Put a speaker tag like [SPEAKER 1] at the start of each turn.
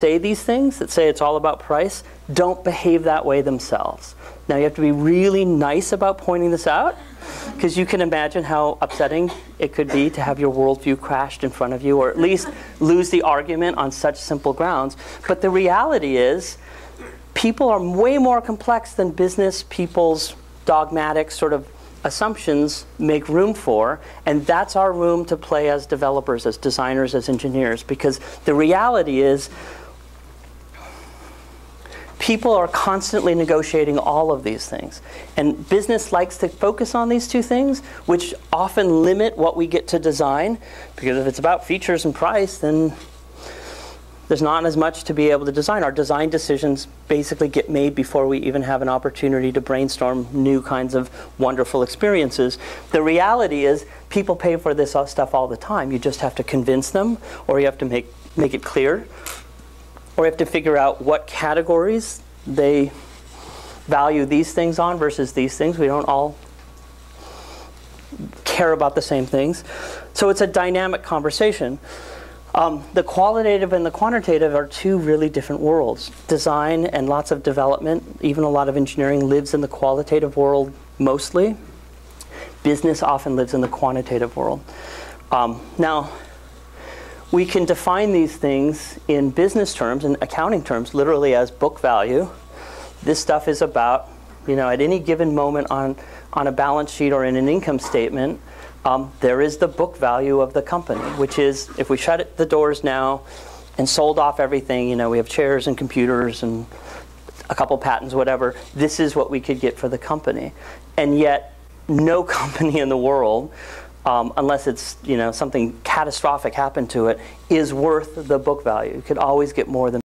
[SPEAKER 1] say these things, that say it's all about price, don't behave that way themselves. Now you have to be really nice about pointing this out, because you can imagine how upsetting it could be to have your worldview crashed in front of you, or at least lose the argument on such simple grounds. But the reality is, people are way more complex than business people's dogmatic sort of assumptions make room for, and that's our room to play as developers, as designers, as engineers, because the reality is people are constantly negotiating all of these things. And business likes to focus on these two things, which often limit what we get to design, because if it's about features and price, then there's not as much to be able to design. Our design decisions basically get made before we even have an opportunity to brainstorm new kinds of wonderful experiences. The reality is people pay for this stuff all the time. You just have to convince them, or you have to make it clear, or you have to figure out what categories they value these things on versus these things. We don't all care about the same things. So it's a dynamic conversation. The qualitative and the quantitative are two really different worlds. Design and lots of development, even a lot of engineering, lives in the qualitative world mostly. Business often lives in the quantitative world. Now, we can define these things in business terms and accounting terms literally as book value. This stuff is about, at any given moment on a balance sheet or in an income statement, there is the book value of the company, which is, if we shut the doors now and sold off everything, we have chairs and computers and a couple patents, whatever, this is what we could get for the company. And yet, no company in the world, unless it's something catastrophic happened to it, is worth the book value. You could always get more than